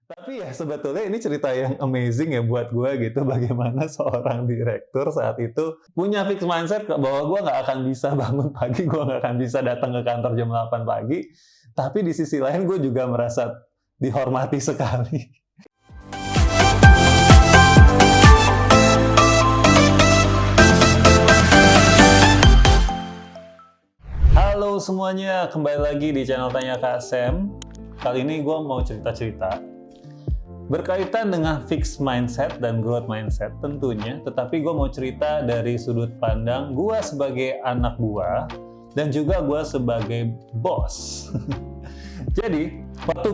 Tapi ya sebetulnya ini cerita yang amazing ya buat gue gitu, bagaimana seorang direktur saat itu punya fix mindset bahwa gue nggak akan bisa bangun pagi, gue nggak akan bisa datang ke kantor jam 8 pagi, tapi di sisi lain gue juga merasa dihormati sekali. Halo semuanya, kembali lagi di channel Tanya Kak Sam. Kali ini gue mau cerita-cerita berkaitan dengan fixed mindset dan growth mindset tentunya, tetapi gue mau cerita dari sudut pandang gue sebagai anak buah dan juga gue sebagai bos. Jadi, waktu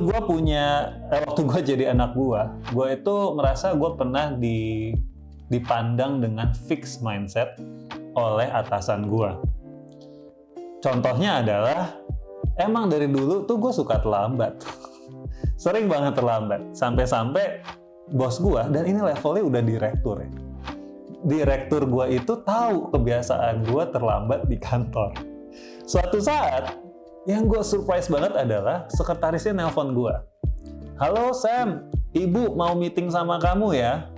gue jadi anak buah, gue itu merasa gue pernah dipandang dengan fixed mindset oleh atasan gue. Contohnya adalah, emang dari dulu tuh gue suka terlambat. Sering banget terlambat. Sampai-sampai bos gue, dan ini levelnya udah direktur ya. Direktur gue itu tahu kebiasaan gue terlambat di kantor. Suatu saat, yang gue surprise banget adalah sekretarisnya nelpon gue. Halo Sam, ibu mau meeting sama kamu ya.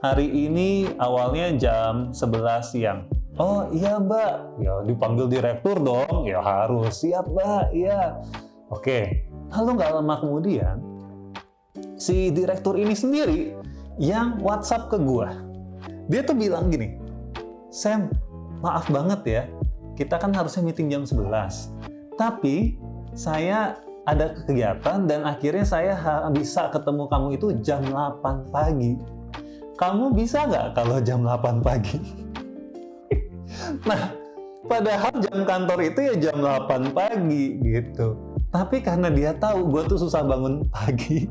Hari ini awalnya jam 11 siang. Oh iya mbak, ya dipanggil direktur dong, ya harus siap mbak, iya. Oke, lalu nggak lama kemudian, si direktur ini sendiri yang WhatsApp ke gua. Dia tuh bilang gini, Sam, maaf banget ya, kita kan harusnya meeting jam 11. Tapi saya ada kegiatan dan akhirnya saya bisa ketemu kamu itu jam 8 pagi. Kamu bisa nggak kalau jam 8 pagi? Nah, padahal jam kantor itu ya jam 8 pagi gitu. Tapi karena dia tahu gue tuh susah bangun pagi,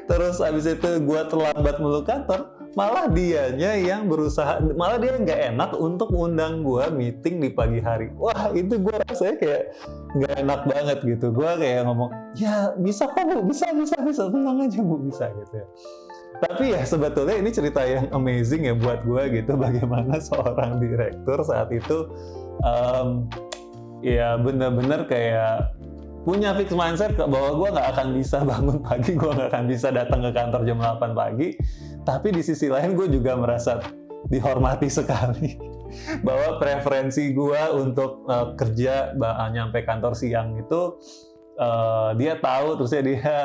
terus abis itu gue terlambat mulu kantor, malah dianya yang berusaha, malah dia nggak enak untuk undang gue meeting di pagi hari. Wah, itu gue rasanya kayak nggak enak banget gitu. Gue kayak ngomong, ya bisa kok Bu, bisa, tenang aja Bu, bisa gitu ya. Tapi ya sebetulnya ini cerita yang amazing ya buat gue gitu, bagaimana seorang direktur saat itu ya benar-benar kayak punya fix mindset bahwa gue nggak akan bisa bangun pagi, gue nggak akan bisa datang ke kantor jam 8 pagi, tapi di sisi lain gue juga merasa dihormati sekali. Bahwa preferensi gue untuk kerja nyampe kantor siang itu dia tahu, terusnya dia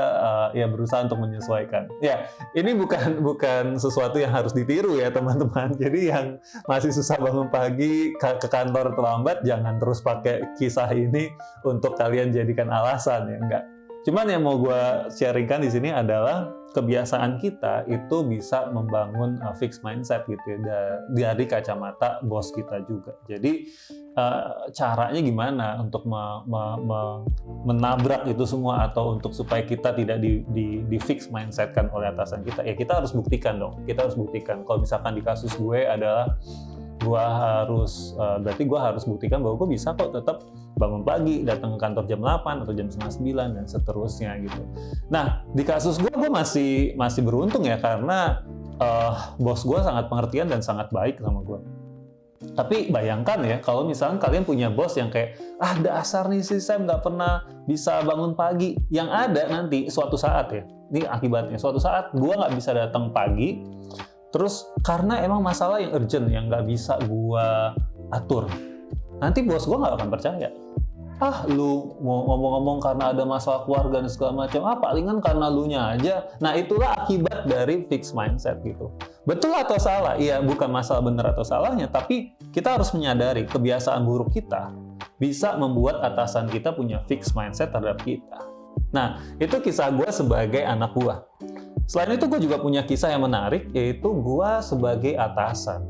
ya berusaha untuk menyesuaikan. Ya, ini bukan sesuatu yang harus ditiru ya teman-teman. Jadi yang masih susah bangun pagi ke kantor terlambat, jangan terus pakai kisah ini untuk kalian jadikan alasan ya, enggak. Cuman yang mau gue sharingkan di sini adalah kebiasaan kita itu bisa membangun fixed mindset gitu ya, dari kacamata bos kita juga. Jadi caranya gimana untuk menabrak itu semua, atau untuk supaya kita tidak di fixed mindset kan oleh atasan kita, ya kita harus buktikan dong. Kita harus buktikan. Kalau misalkan di kasus gue adalah berarti gue harus buktikan bahwa gue bisa kok tetap bangun pagi, datang ke kantor jam 8 atau jam setengah 9 dan seterusnya gitu. Nah, di kasus gue masih beruntung ya, karena bos gue sangat pengertian dan sangat baik sama gue. Tapi bayangkan ya, kalau misalnya kalian punya bos yang kayak, dasar nih si Sam nggak pernah bisa bangun pagi. Yang ada nanti suatu saat ya, ini akibatnya, suatu saat gue nggak bisa datang pagi, terus karena emang masalah yang urgent yang nggak bisa gue atur, nanti bos gue nggak akan percaya. Lu mau ngomong-ngomong karena ada masalah keluarga dan segala macam, palingan karena lu nya aja. Nah, itulah akibat dari fixed mindset gitu. Betul atau salah? Iya, bukan masalah benar atau salahnya, tapi kita harus menyadari kebiasaan buruk kita bisa membuat atasan kita punya fixed mindset terhadap kita. Nah, itu kisah gue sebagai anak buah. Selain itu, gue juga punya kisah yang menarik, yaitu gue sebagai atasan.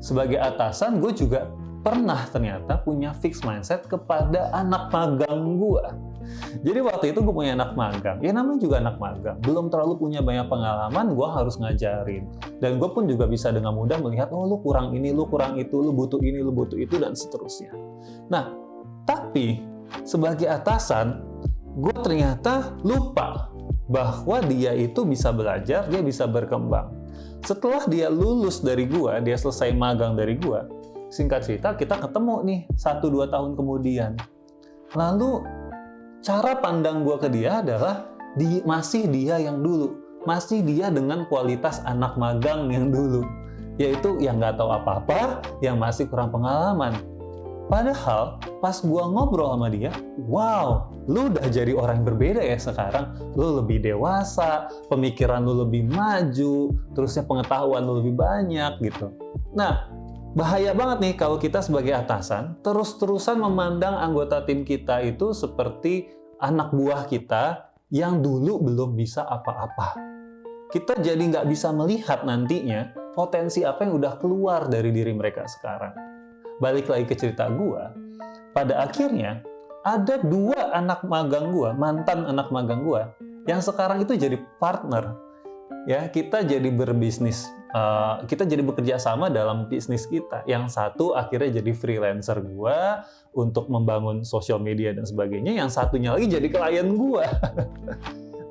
Sebagai atasan, gue juga pernah ternyata punya fixed mindset kepada anak magang gue. Jadi waktu itu gue punya anak magang, ya namanya juga anak magang, belum terlalu punya banyak pengalaman, gue harus ngajarin. Dan gue pun juga bisa dengan mudah melihat, lu kurang ini, lu kurang itu, lu butuh ini, lu butuh itu, dan seterusnya. Nah, tapi sebagai atasan, gue ternyata lupa bahwa dia itu bisa belajar, dia bisa berkembang. Setelah dia lulus dari gue, dia selesai magang dari gue, singkat cerita kita ketemu nih 1-2 tahun kemudian. Lalu cara pandang gue ke dia adalah, masih dia yang dulu, masih dia dengan kualitas anak magang yang dulu, yaitu yang nggak tahu apa-apa, yang masih kurang pengalaman. Padahal pas gua ngobrol sama dia, wow, lu udah jadi orang yang berbeda ya sekarang. Lu lebih dewasa, pemikiran lu lebih maju, terusnya pengetahuan lu lebih banyak gitu. Nah, bahaya banget nih kalau kita sebagai atasan terus-terusan memandang anggota tim kita itu seperti anak buah kita yang dulu belum bisa apa-apa. Kita jadi nggak bisa melihat nantinya potensi apa yang udah keluar dari diri mereka sekarang. Balik lagi ke cerita gua, pada akhirnya ada 2 anak magang gua, mantan anak magang gua, yang sekarang itu jadi partner. Ya, kita jadi berbisnis, kita jadi bekerja sama dalam bisnis kita. Yang satu akhirnya jadi freelancer gua untuk membangun sosial media dan sebagainya, yang satunya lagi jadi klien gua.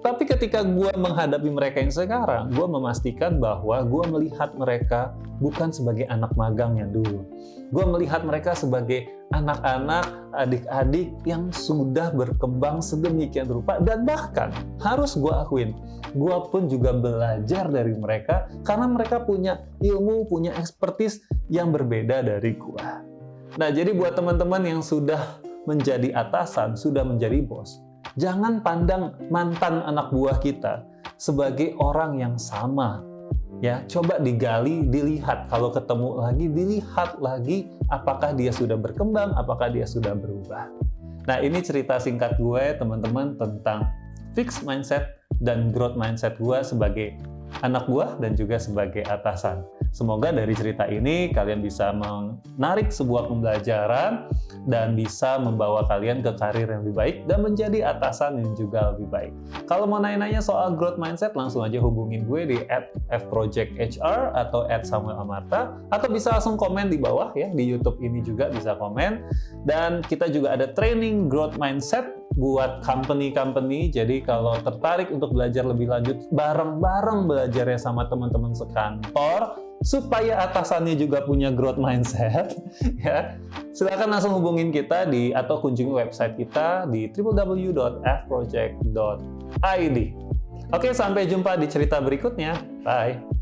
Tapi ketika gue menghadapi mereka yang sekarang, gue memastikan bahwa gue melihat mereka bukan sebagai anak magang yang dulu. Gue melihat mereka sebagai anak-anak, adik-adik yang sudah berkembang sedemikian rupa. Dan bahkan, harus gue akuin, gue pun juga belajar dari mereka karena mereka punya ilmu, punya expertise yang berbeda dari gue. Nah, jadi buat teman-teman yang sudah menjadi atasan, sudah menjadi bos, jangan pandang mantan anak buah kita sebagai orang yang sama. Ya, coba digali, dilihat. Kalau ketemu lagi, dilihat lagi apakah dia sudah berkembang, apakah dia sudah berubah. Nah, ini cerita singkat gue, teman-teman, tentang fixed mindset dan growth mindset gue sebagai anak buah dan juga sebagai atasan. Semoga dari cerita ini kalian bisa menarik sebuah pembelajaran dan bisa membawa kalian ke karir yang lebih baik dan menjadi atasan yang juga lebih baik. Kalau mau nanya-nanya soal growth mindset, langsung aja hubungin gue di @fprojecthr atau @samuelamarta, atau bisa langsung komen di bawah ya, di YouTube ini juga bisa komen. Dan kita juga ada training growth mindset buat company-company, jadi kalau tertarik untuk belajar lebih lanjut bareng-bareng belajarnya sama teman-teman sekantor supaya atasannya juga punya growth mindset ya, silakan langsung hubungin kita atau kunjungi website kita di www.fproject.id. Oke, sampai jumpa di cerita berikutnya. Bye.